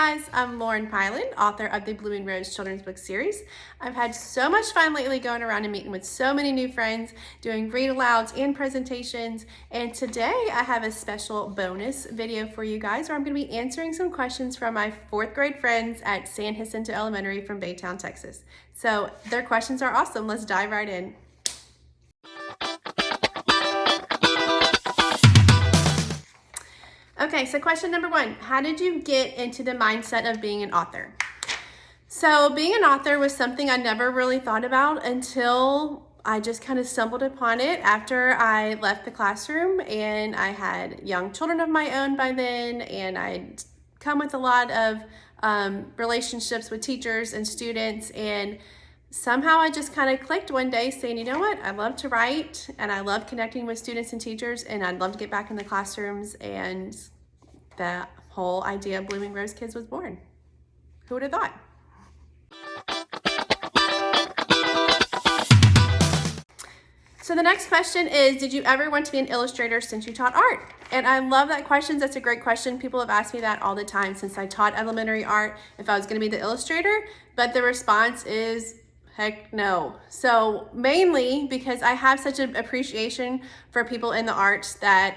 guys, I'm Lauren Pyland, author of the Blooming Rose children's book series. I've had so much fun lately going around and meeting with so many new friends, doing read-alouds and presentations, and today I have a special bonus video for you guys where I'm going to be answering some questions from my 4th grade friends at San Jacinto Elementary from Baytown, Texas. So their questions are awesome. Let's dive right in. Okay, so question number 1, how did you get into the mindset of being an author? So being an author was something I never really thought about until I just kind of stumbled upon it after I left the classroom, and I had young children of my own by then, and I'd come with a lot of relationships with teachers and students, and somehow I just kind of clicked one day saying, you know what, I love to write and I love connecting with students and teachers, and I'd love to get back in the classrooms, and the whole idea of Blooming Rose Kids was born. Who would have thought? So the next question is, did you ever want to be an illustrator since you taught art? And I love that question. That's a great question. People have asked me that all the time since I taught elementary art, if I was going to be the illustrator, but the response is heck no. So mainly because I have such an appreciation for people in the arts that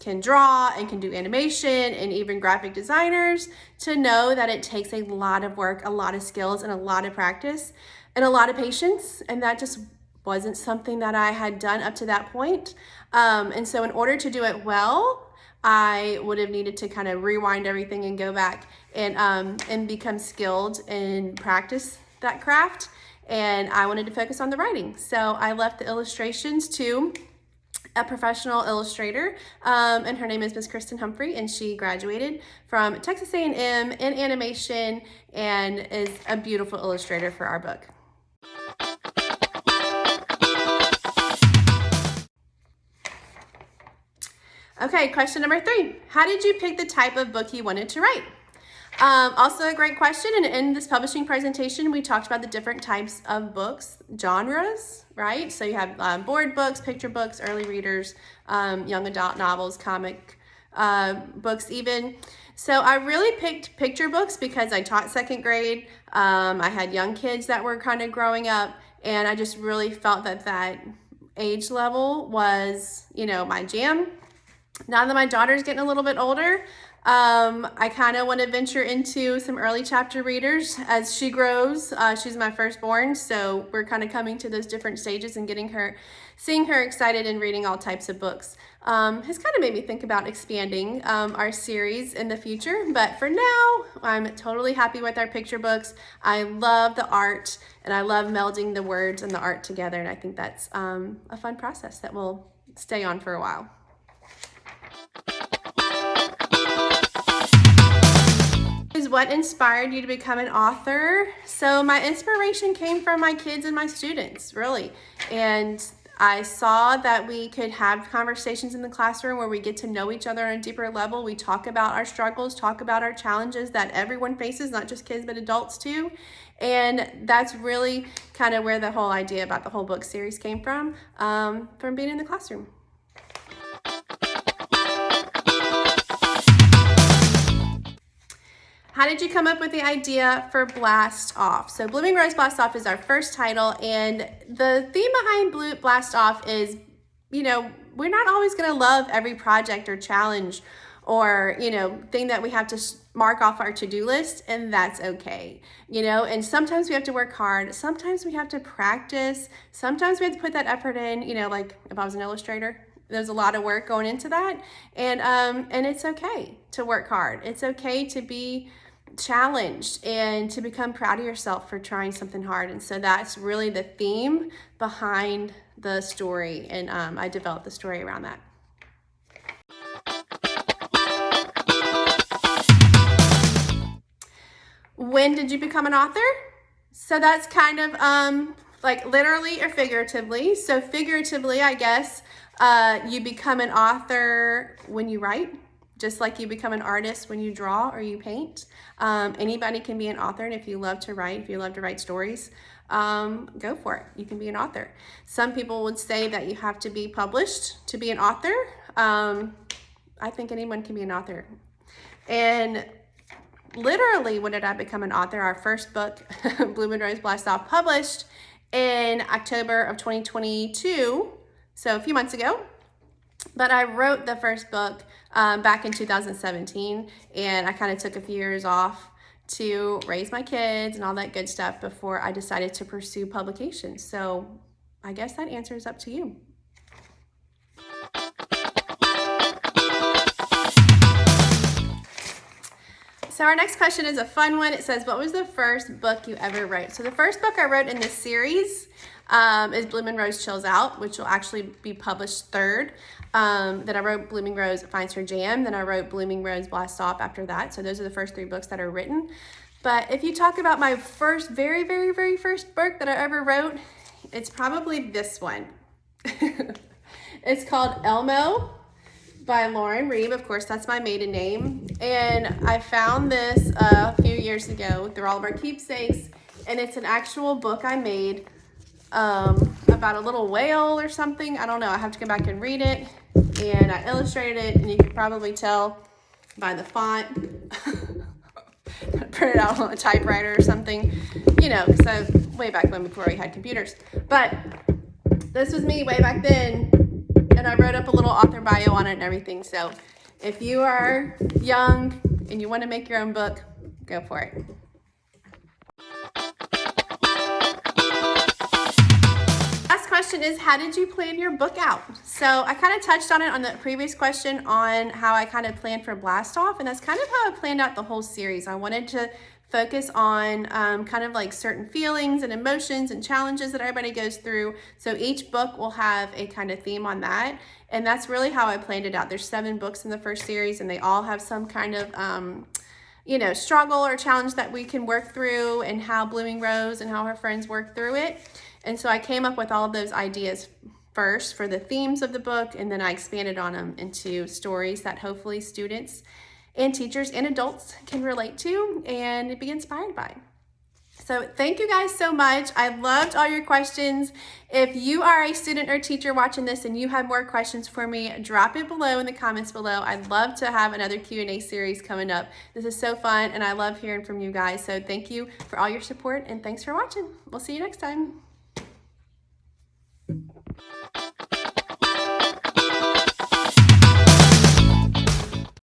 can draw and can do animation and even graphic designers, to know that it takes a lot of work, a lot of skills, and a lot of practice and a lot of patience, and that just wasn't something that I had done up to that point. And so in order to do it well, I would have needed to kind of rewind everything and go back and become skilled and practice that craft. And I wanted to focus on the writing. So I left the illustrations to a professional illustrator, and her name is Miss Kristen Humphrey, and she graduated from Texas A&M in animation and is a beautiful illustrator for our book. Okay, question number 3. How did you pick the type of book you wanted to write? Also a great question, and in this publishing presentation, we talked about the different types of books, genres, right? So you have board books, picture books, early readers, young adult novels, comic books even. So I really picked picture books because I taught 2nd grade. I had young kids that were kind of growing up, and I just really felt that that age level was, my jam. Now that my daughter's getting a little bit older, I kind of want to venture into some early chapter readers as she grows. She's my firstborn, so we're kind of coming to those different stages and seeing her excited and reading all types of books. Has kind of made me think about expanding our series in the future, but for now, I'm totally happy with our picture books. I love the art, and I love melding the words and the art together, and I think that's a fun process that will stay on for a while. What inspired you to become an author? So my inspiration came from my kids and my students, really. And I saw that we could have conversations in the classroom where we get to know each other on a deeper level. We talk about our struggles, talk about our challenges that everyone faces, not just kids, but adults too. And that's really kind of where the whole idea about the whole book series came from being in the classroom. How did you come up with the idea for Blast Off? So Blooming Rose Blast Off is our first title, and the theme behind Blast Off is, we're not always going to love every project or challenge or, thing that we have to mark off our to-do list, and that's okay. And sometimes we have to work hard. Sometimes we have to practice. Sometimes we have to put that effort in, like if I was an illustrator. There's a lot of work going into that, and it's okay to work hard. It's okay to be challenged and to become proud of yourself for trying something hard. And so that's really the theme behind the story, and I developed the story around that. When did you become an author? So that's kind of like literally or figuratively. So figuratively, I guess, you become an author when you write, just like you become an artist when you draw or you paint. Anybody can be an author, and if you love to write, if you love to write stories, go for it. You can be an author. Some people would say that you have to be published to be an author. I think anyone can be an author. And literally, when did I become an author? Our first book, Bloom and Rose Blast Off, published in October of 2022, so a few months ago. But I wrote the first book back in 2017, and I kind of took a few years off to raise my kids and all that good stuff before I decided to pursue publication. So I guess that answer is up to you. So our next question is a fun one. It says, what was the first book you ever wrote? So the first book I wrote in this series is Bloom Rose Chills Out, which will actually be published third. Then I wrote Blooming Rose Finds Her Jam. Then I wrote Blooming Rose Blast Off after that. So those are the first 3 books that are written. But if you talk about my first, very, very, very first book that I ever wrote, it's probably this one. It's called Elmo by Lauren Reeb. Of course, that's my maiden name. And I found this a few years ago through all of our keepsakes. And it's an actual book I made about a little whale or something. I don't know. I have to go back and read it. And I illustrated it, and you can probably tell by the font. Print it out on a typewriter or something, you know, so way back when, before we had computers. But this was me way back then, and I wrote up a little author bio on it and everything. So if you are young and you want to make your own book, go for it. Last question is, how did you plan your book out? So I kind of touched on it on the previous question on how I kind of planned for Blast Off, and that's kind of how I planned out the whole series. I wanted to focus on kind of like certain feelings and emotions and challenges that everybody goes through. So each book will have a kind of theme on that, and that's really how I planned it out. There's 7 books in the first series, and they all have some kind of you know, struggle or challenge that we can work through, and how Blooming Rose and how her friends work through it. And so I came up with all of those ideas first for the themes of the book, and then I expanded on them into stories that hopefully students and teachers and adults can relate to and be inspired by. So thank you guys so much. I loved all your questions. If you are a student or teacher watching this and you have more questions for me, drop it below in the comments below. I'd love to have another Q&A series coming up. This is so fun, and I love hearing from you guys. So thank you for all your support, and thanks for watching. We'll see you next time.